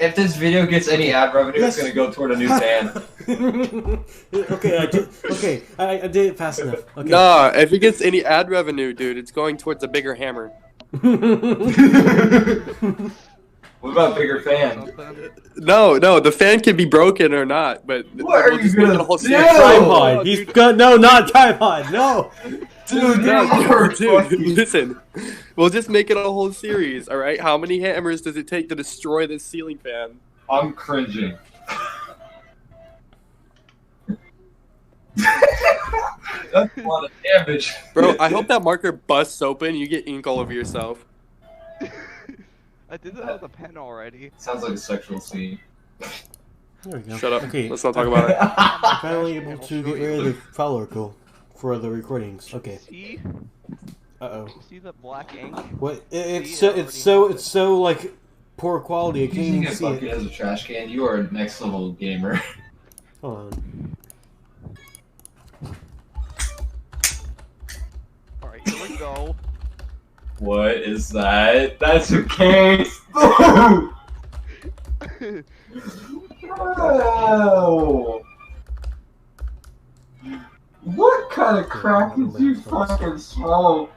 If this video gets any ad revenue, it's gonna go toward a new fan. Okay, I did it fast enough. Okay. Nah, if it gets any ad revenue, dude, it's going towards a bigger hammer. What about bigger fan? No, the fan can be broken or not, but What are you gonna do? Tripod. He's got no, not tripod. No. Dude, dude, listen. We'll just make it a whole series, all right? How many hammers does it take to destroy this ceiling fan? I'm cringing. That's a lot of damage. Bro, I hope that marker busts open and you get ink all over yourself. I did that with a pen already. Sounds like a sexual scene. There we go. Shut up. Okay. Let's not talk about it. I'm finally able to get rid of the follower code for the recordings. Okay. See? Uh-oh. See the black ink? What? It's so like poor quality. I can't Using even a see bucket it. as a trash can, you are a next level gamer. Hold on. Alright, here we go. What is that? That's a case. Oh! Bro! What kind of crack did you fucking swallow?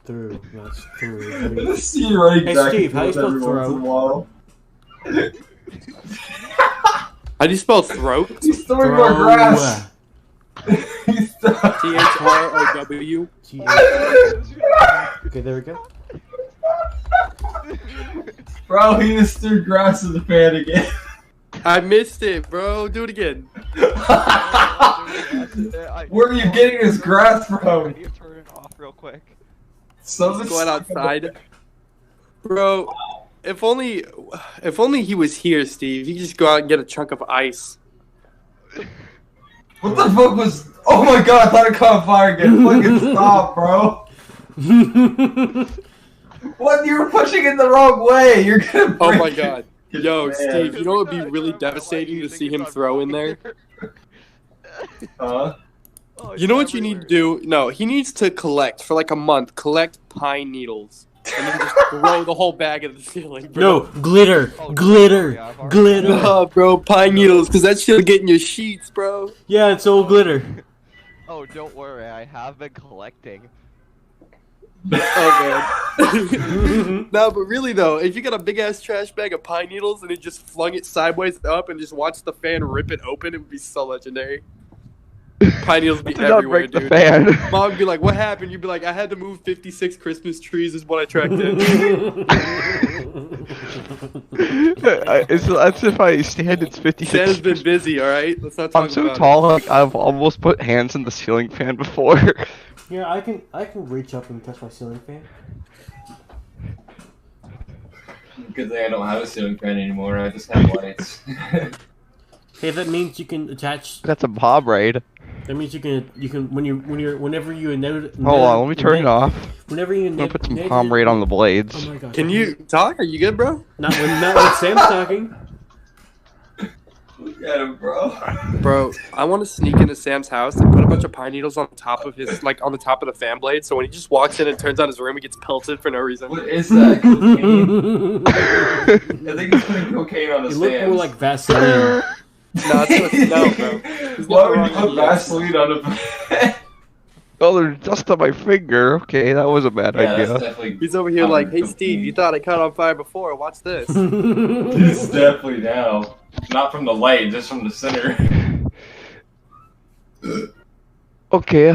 Through. That's through. I'm gonna see you right Hey, back Steve, how do you spell every once in a while. How do you spell throat? He's throwing more grass. He's THROW? Okay, there we go. Bro, he just threw grass in the fan again. I missed it, bro. Do it again. Where are you getting this grass from? You turn it off real quick. Someone's Going outside. Bro, if only he was here, Steve, he could just go out and get a chunk of ice. What the fuck was... Oh my god, I thought it caught fire again. Fucking stop, bro. What? You were pushing it the wrong way. You're gonna break Oh my god. Yo, Man. Steve, you know what would be really devastating to see him throw in there? Huh? Oh, You know what you need to do? No, he needs to collect for like a month. Collect pine needles. And then just throw the whole bag at the ceiling, bro. No, glitter, Oh, glitter, yeah, I've already- glitter. No, bro, pine needles, because that shit'll get in your sheets, bro. Yeah, it's all glitter. Oh, don't worry, I have been collecting. Oh, man. No, but really, though, if you got a big-ass trash bag of pine needles and then just flung it sideways up and just watched the fan rip it open, it would be so legendary. Pine needles would be Do not everywhere, break the dude. fan. Mom would be like, what happened? You'd be like, I had to move 56 Christmas trees is what I tracked in. That's if I stand, it's 56. Santa's been busy, alright? Let's not talk I'm so about tall, like I've almost put hands in the ceiling fan before. Yeah, I can reach up and touch my ceiling fan. Good thing I don't have a ceiling fan anymore. I just have lights. Hey, that means you can attach. That's a Bob raid. That means you can whenever you Hold on, let me turn it off. Whenever you I'm gonna put some palm raid on the blades. Oh my gosh. Can you talk? Are you good, bro? Not when Sam's talking. Look at him, bro. Bro, I want to sneak into Sam's house and put a bunch of pine needles on top of his, like, on the top of the fan blade, so when he just walks in and turns on his room, he gets pelted for no reason. What is that? Cocaine? I think he's putting cocaine on It his looked fans. more like Vaseline. No, bro. Why would you put Vaseline on a fan? Oh, there's dust on my finger. Okay, that was a bad Yeah, idea. that's definitely... He's over here like, hey, Steve, you thought I caught on fire before. Watch this. It's definitely now. Not from the light, just from the center. Okay.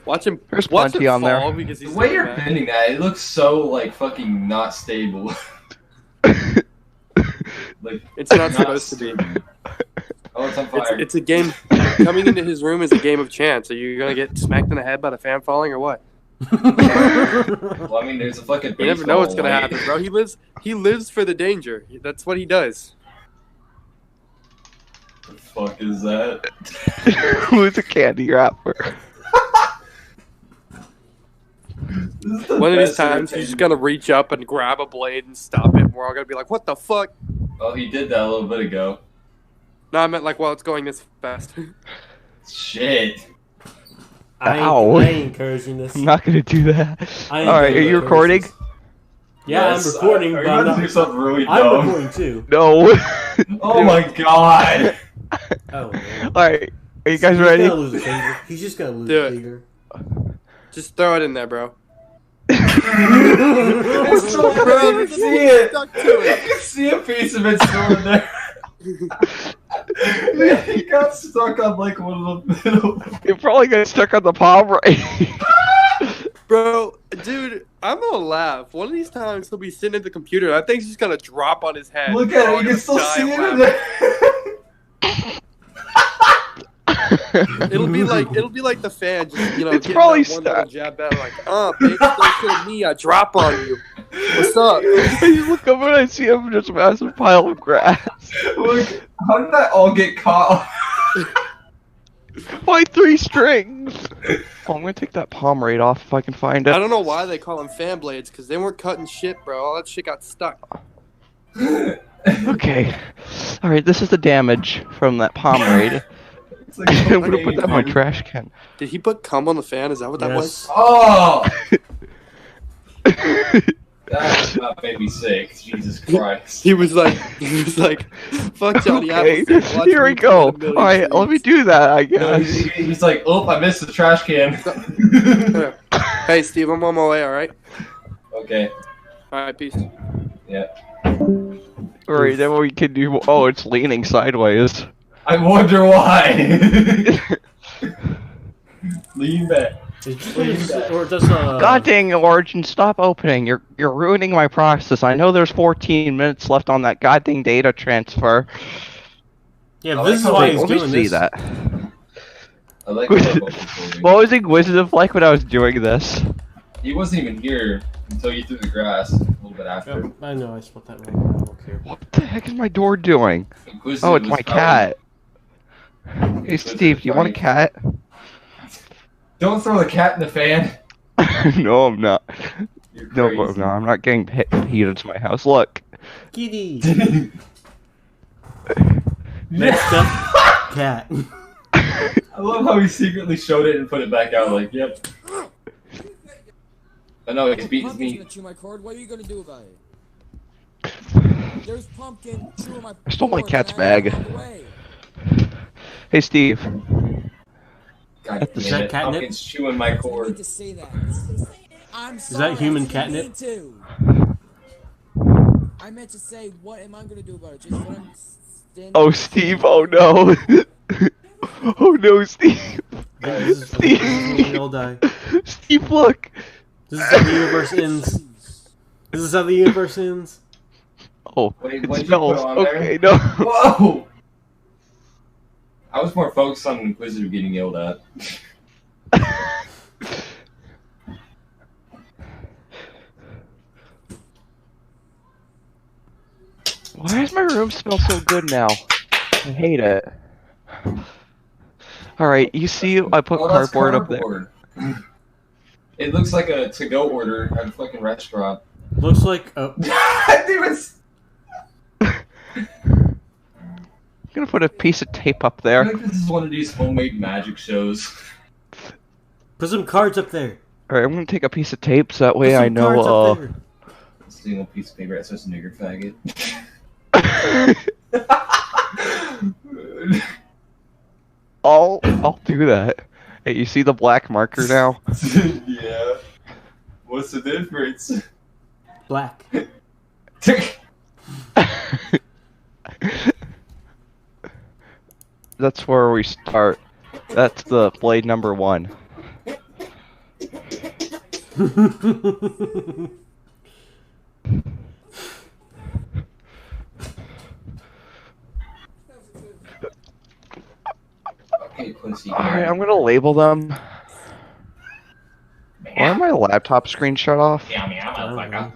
Watch him. There's Watch plenty him on there. fall because The he's way so you're mad. bending that, it looks so, like, fucking not stable. Like, It's not supposed to be. Oh, it's on fire. It's a game. Coming into his room is a game of chance. Are you gonna get smacked in the head by the fan falling or what? Well, I mean, there's a fucking You never know what's gonna light. happen, bro. He lives for the danger. That's what he does. The fuck is that? Who's a candy wrapper? This is the One of these best times, he's entertainment. just gonna reach up and grab a blade and stop it. And we're all gonna be like, "What the fuck?" Oh, he did that a little bit ago. No, I meant like while it's going this fast. Shit. Ow. I ain't encouraging this. I'm not gonna do that. I ain't Alright, are gonna you encourage recording? this. Yeah, Yes, I'm recording, are but you I'm about to not. do something really I'm dumb? recording too. No. Oh my god! Oh man. Alright, are you guys He's ready? gonna lose a finger. He's just gonna lose Do a it. finger. Just throw it in there, bro. It's so Bro, bro, you just see it! stuck to it. You can see a piece of it still in there. He got stuck on like one of the middle. It probably got stuck on the palm right. Bro, dude, I'm gonna laugh. One of these times he'll be sitting at the computer. That thing's just gonna drop on his head. Look at Oh, it, I'm you gonna can still die see of it in laughing. there. It'll be like the fan, just It's getting probably that one little stuck. jab back, like, bitch, don't kill me, I drop on you. What's up? I just look over and I see him just a massive pile of grass. Look, how did that all get caught? Why 3 strings? Oh, I'm gonna take that palm right off if I can find I it. don't know why they call them fan blades, because they weren't cutting shit, bro. All that shit got stuck. Okay. Alright, this is the damage from that palm raid. It's like I'm gonna put that in my cocaine. trash can. Did he put cum on the fan? Is that what that was? Yes. Oh! That made me sick. Jesus Christ. He was like, fuck Johnny Okay, Appleseed. Watch here we me go. put a million Alright, let me tweets." do that, I No, guess. he's like, oh, I missed the trash can. Hey, Steve, I'm on my way, alright? Okay. Alright, peace. Yeah. Alright, then we can do. Oh, it's leaning sideways. I wonder why. Lean back. Or does God dang it, Origin, stop opening. You're ruining my process. I know there's 14 minutes left on that goddamn data transfer. Yeah, I this is like how why they he's Let me doing see this. that. I like that both recording. What was Inquisitive like when I was doing this? He wasn't even here until you threw the grass a little bit after. Yep, I know I spelled that wrong. I don't care. What the heck is my door doing? Inquisitive Oh, it's was my probably- cat. Hey, Steve, do you want a cat? Don't throw the cat in the fan. No, I'm not. You're No, crazy. no, I'm not getting heat into my house. Look. Kitty. Next up, cat. I love how he secretly showed it and put it back out. Like, yep. I know he's beating Pumpkin's me. gonna chew my cord. What are you gonna do about it? There's pumpkin chewing my. I stole my cord, cat's and I bag. walked away. Hey, Steve. God Is damn that it. catnip? Pumpkin's chewing my I didn't mean cord. to say that. I'm Is sorry. that human I didn't catnip? mean to. I meant to say, what am I gonna do about it? Just let him stand. Oh, Steve. Oh, no. Oh, no, Steve. This is when we all die. Steve, look. This is how the universe ends. This is how the universe ends. Oh, Wait, it what'd you put smells. on Okay, there? no. Whoa! I was more focused on Inquisitive getting yelled at. Why does my room smell so good now? I hate it. Alright, you see I put Oh, that's cardboard up there. cardboard. It looks like a to-go order at a fucking restaurant. Looks like a. I'm gonna put a piece of tape up I there. think this is one of these homemade magic shows. Put some cards up there. Alright, I'm gonna take a piece of tape so that Put way some I know, cards up there. Single piece of paper that says nigger faggot. I'll do that. Hey, you see the black marker now? Yeah. What's the difference? Black. That's where we start. That's the blade number 1. Okay, pussy. Alright, I'm gonna label them. Why are my laptop screen shut off? Yeah, meow, I don't know. motherfucker.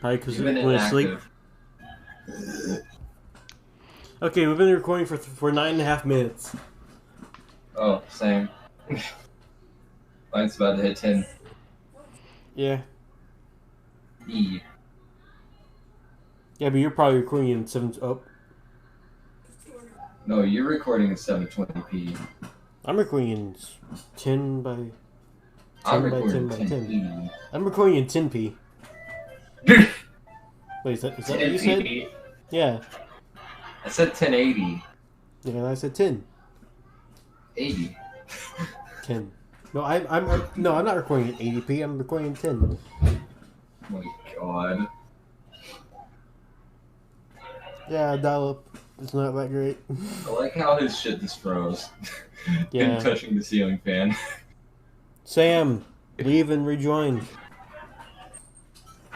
Probably because You've been when it's asleep. inactive. Okay, we've been recording for 9.5 minutes. Oh, same. Mine's about to hit 10. Yeah. E. Yeah, but you're probably recording in 7. Oh, No, you're recording in 720p. I'm recording in 10 by. I'm 10 by recording 10 by 10. 10p. I'm recording in 10p. Wait, is that what you said? 1080. Yeah. I said 1080. Yeah, and I said 10. 80. 10. No, I'm not recording at 80p. I'm recording at 10. Oh my god. Yeah, dial up. It's not that great. I like how his shit just froze. Yeah. Him touching the ceiling fan. Sam, leave and rejoin.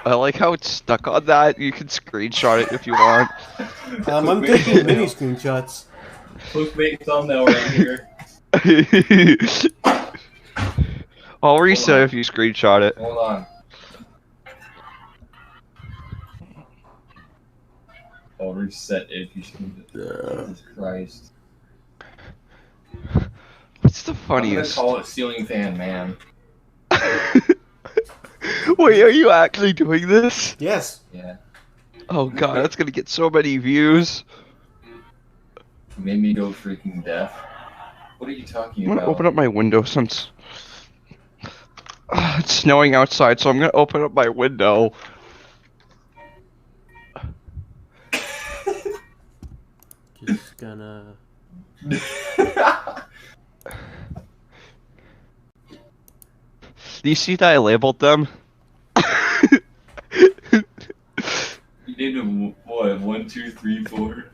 I like how it's stuck on that. You can screenshot it if you want. I'm taking mini screenshots. Clickbait thumbnail right here. I'll reset if you screenshot it. Hold on. I'll reset if you screenshot it. Jesus Christ. What's the I'm gonna funniest? call it ceiling fan man. Wait, are you actually doing this? Yes. Yeah. Oh god, that's gonna get so many views. You made me go freaking deaf. What are you talking I'm gonna about? open up my window since it's snowing outside, so I'm gonna open up my window. Just gonna. Do you see that I labeled them? You named him what? 1, 2, 3, 4.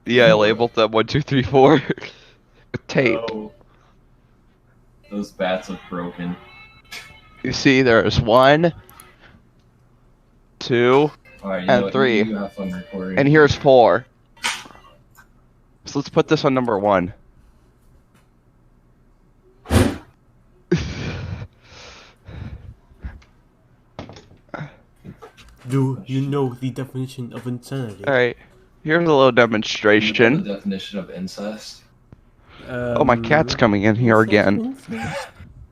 Yeah, I labeled them 1, 2, 3, 4 with tape. Oh. Those bats look broken. You see, there's 1, 2, Alright, you and know what? 3. You have fun recording. And here's 4. So let's put this on number 1. Do you know the definition of insanity? Alright, here's a little You know demonstration. the definition of incest? Oh, my cat's coming in here again.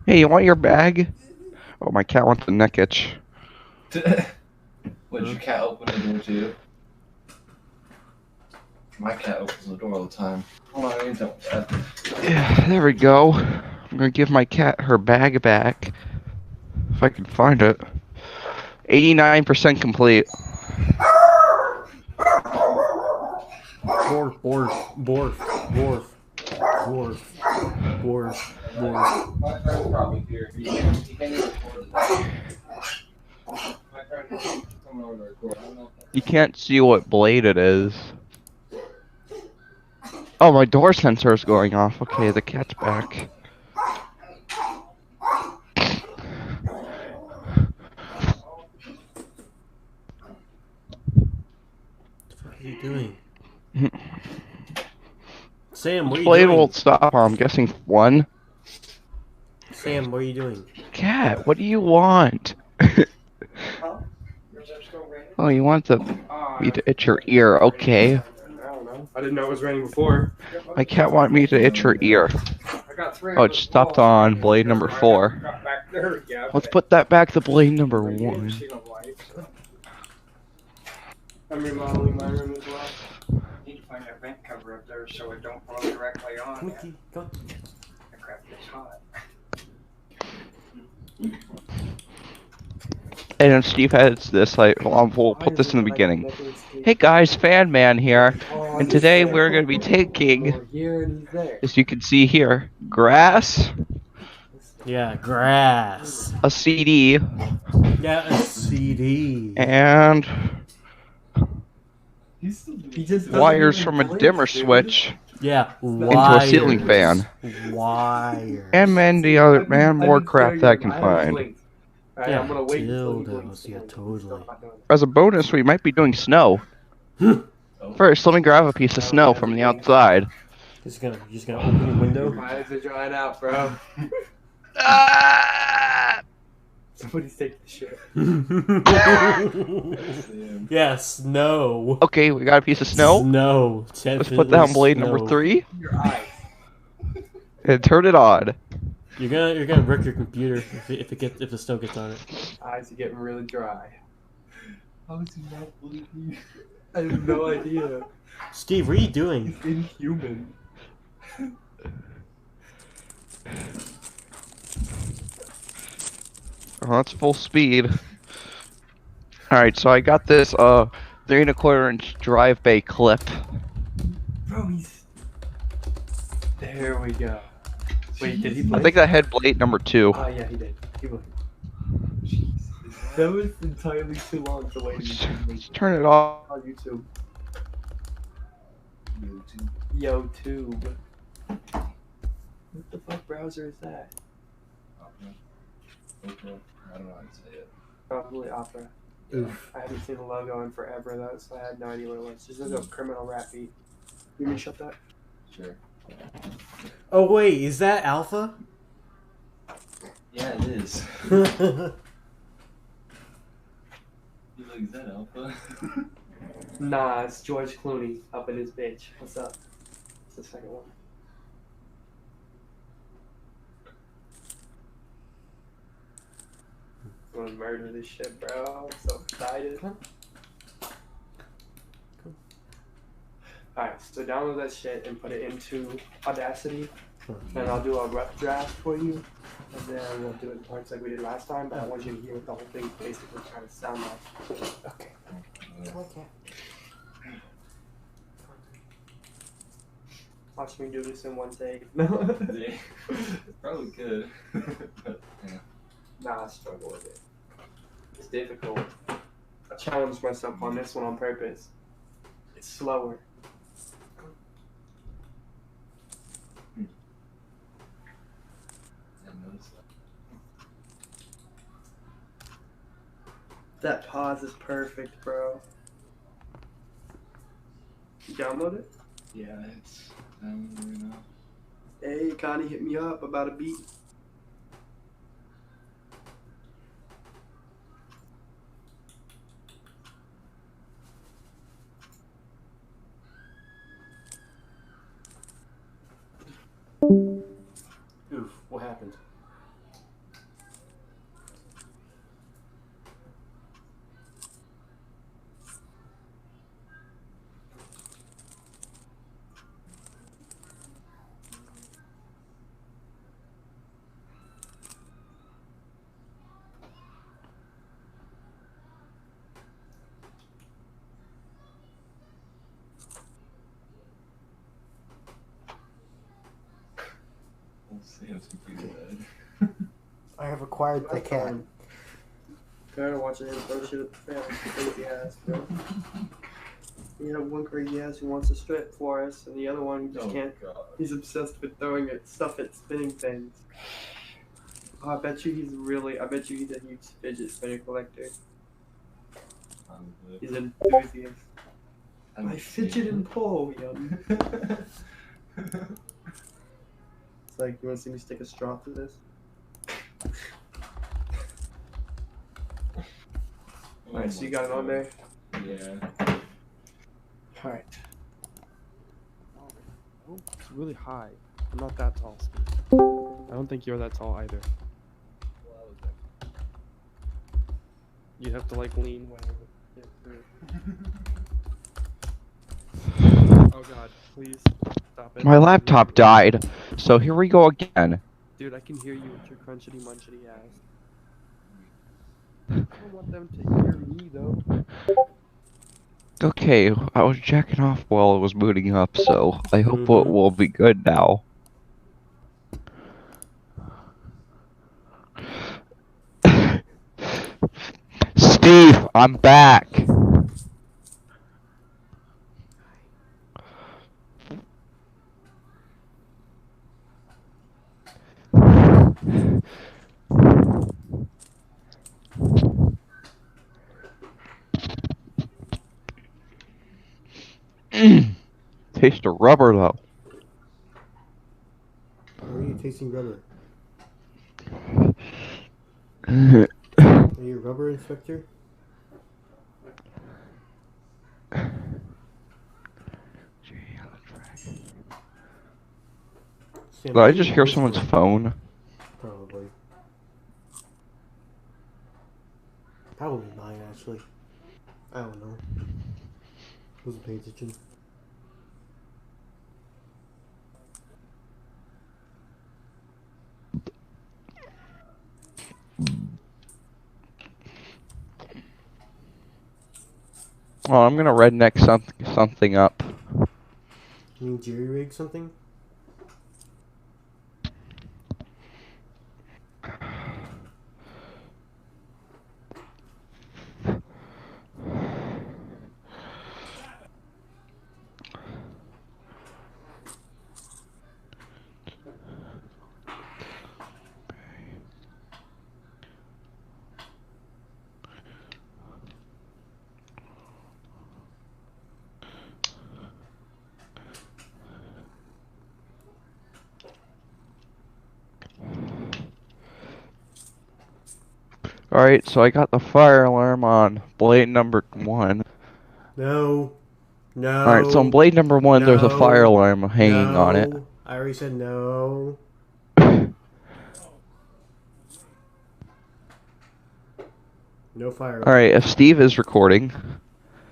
Hey, you want your bag? Oh, my cat wants a neck itch. Would your cat open the door too? My cat opens the door all the time. Hold on, I need to that. Yeah, there we go. I'm gonna give my cat her bag back. If I can find it. 89% complete. Borf, borf, borf, borf, borf, borf, borf. My friend's probably here. He can't even record it. My friend is coming over to record. I don't know if You can't see what blade it is. Oh, my door sensor is going off. Okay, the cat's back. What are you doing? Sam, what are you Blade doing? won't stop. I'm guessing 1. Sam, what are you doing? Cat, what do you want? Oh, you want me to itch your ear? Okay. I don't know. I didn't know it was raining before. My cat want me to itch her ear. Oh, it stopped on blade number 4. Let's put that back to blade number 1. I'm remodeling my room as well. Need to find that vent cover up there so it don't blow directly on. Come on, go. The crap is hot. And then Steve edits this, we'll put this in the beginning. Hey guys, Fan Man here, and today we're going to be taking, as you can see here, grass, Yeah, grass. a CD, Yeah, a CD. and He just wires from a dimmer switch Yeah, into a ceiling fan. Wires. And more crap that I can find. Yeah, I'm gonna wait until he dildos. blinks Yeah, again. totally. As a bonus, we might be doing snow. First, let me grab a piece of snow from the outside. Just gonna open the window. My eyes are drying out, bro. Ah! Somebody's taking the shit. Yes, no. Okay, we got a piece of snow. Snow. Let's put that on blade number snow. 3 Your eyes. and turn it on. You're gonna wreck your computer if the snow gets on it. Eyes are getting really dry. How is he not bleeding? I have no idea. Steve, what are you doing? He's inhuman. Oh, that's full speed. Alright, so I got this 3¼ inch drive bay clip. Bro, he's. There we go. Wait, did he I blink? think that had blade number 2. Oh, yeah, he did. He blinked. That was entirely too long to wait. Let's turn it off. On YouTube. YouTube. YouTube. What the fuck browser is that? Opera. Opera. I don't know how to say it. Probably Opera. Oof. I haven't seen the logo in forever though, so I had no idea what it was. This is a criminal rap beat. You mean shut that? Sure. Oh wait, is that Alpha? Yeah, it is. He's like, is that Alpha? Nah, it's George Clooney up in his bitch. What's up? It's the second one. I'm gonna murder this shit, bro. I'm so excited. Alright, so download that shit and put it into Audacity. And I'll do a rough draft for you. And then we'll do it in parts like we did last time, but I want you to hear what the whole thing basically kind of sound like. Okay. Okay. Watch me do this in one take. No. It's probably good. But, yeah. Nah, I struggle with it. It's difficult. I challenged myself on this one on purpose. It's slower. I noticed that. That pause is perfect, bro. You download it? Yeah, it's downloading right now. Hey, Connie hit me up about a beat. Oof, what happened? Sam's computer died. I have acquired the cat. Tired of watching him throw shit at the fan. Crazy ass, bro. You have one crazy ass who wants to strip for us, and the other one who just can't. God. He's obsessed with throwing stuff at spinning things. Oh, I bet you he's a huge fidget spinner collector. Probably. He's an enthusiast. I I fidget and pull, young. It's like, you want to see me stick a straw through this? Alright, so you got it on there? Yeah. Alright. Oh, it's really high. I'm not that tall, Steve. I don't think you're that tall either. You have to like lean way. Oh god, please stop it. My laptop died, so here we go again. Dude, I can hear you with your crunchity munchity ass. I don't want them to hear me though. Okay, I was jacking off while it was booting up, so I hope it will be good now. Steve, I'm back. Taste of rubber though. Where are you tasting rubber? Are you a rubber inspector? Sam, Did I what just do you hear wish someone's for? phone? Probably. Probably mine, actually. I don't know. Wasn't paying attention. Oh, I'm gonna redneck something up. You mean jerry rig something? Alright, so I got the fire alarm on blade number 1. No. No. Alright, so on blade number 1, there's a fire No. alarm hanging on it. No. I already said no. No fire alarm. Alright, if Steve is recording,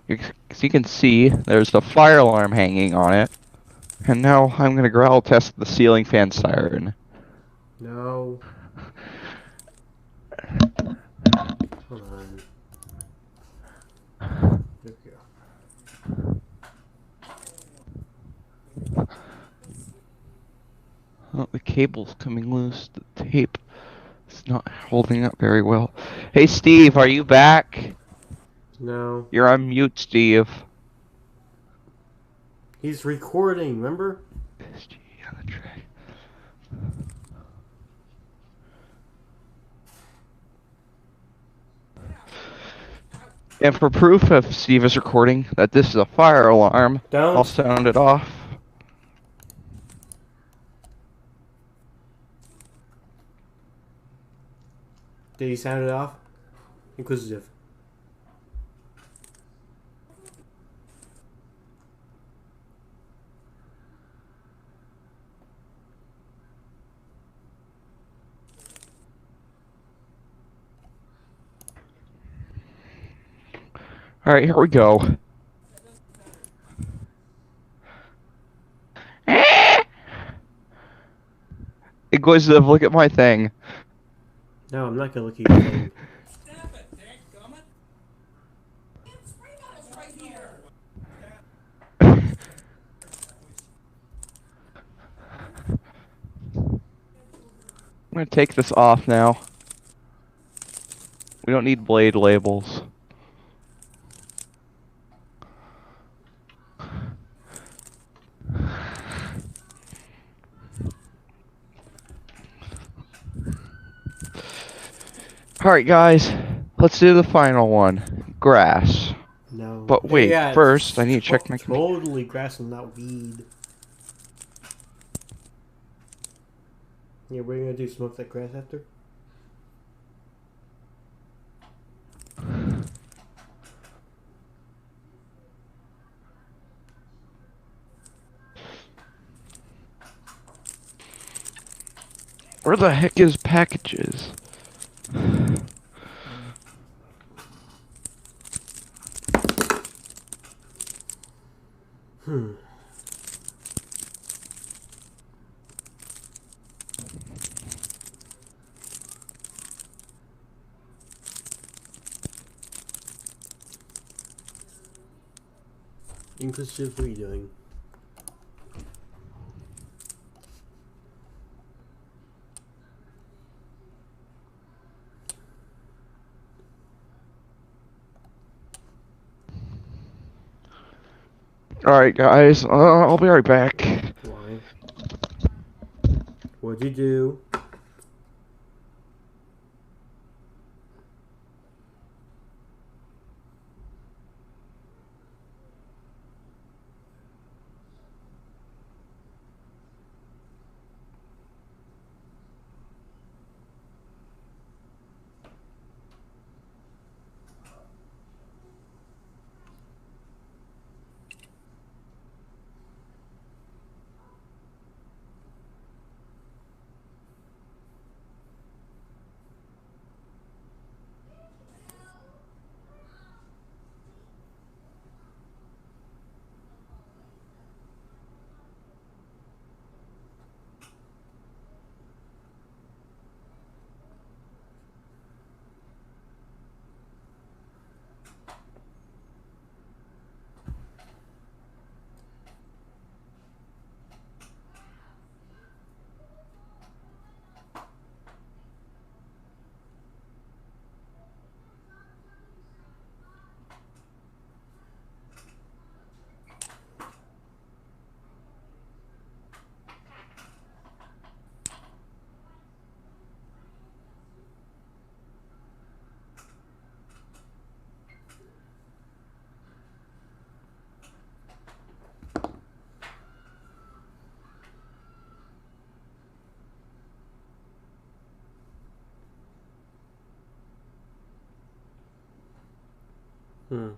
as you can see, there's the fire alarm hanging on it. And now I'm gonna growl test the ceiling fan siren. No. Hold on. There we go. Oh, the cable's coming loose. The tape is not holding up very well. Hey, Steve, are you back? No. You're on mute, Steve. He's recording, remember? SG on the track. And for proof of Steve is recording that this is a fire alarm, Don't. I'll sound it off. Did he sound it off? Inquisitive. Alright, here we go. Inquisitive, look at my thing. No, I'm not gonna look at your thing. I'm gonna take this off now. We don't need blade labels. Alright guys, let's do the final one. Grass. No. But wait, Yeah, first I need to check my computer. Totally grass and not weed. Yeah, we're gonna do smoke that grass after? Where the heck is packages? Inquisitive, what are you doing? Alright guys, I'll be right back. Why? What'd you do? Hmm.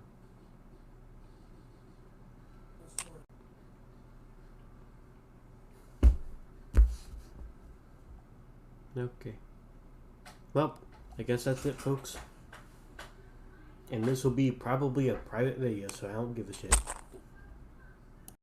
Okay. Well, I guess that's it, folks. And this will be probably a private video, so I don't give a shit.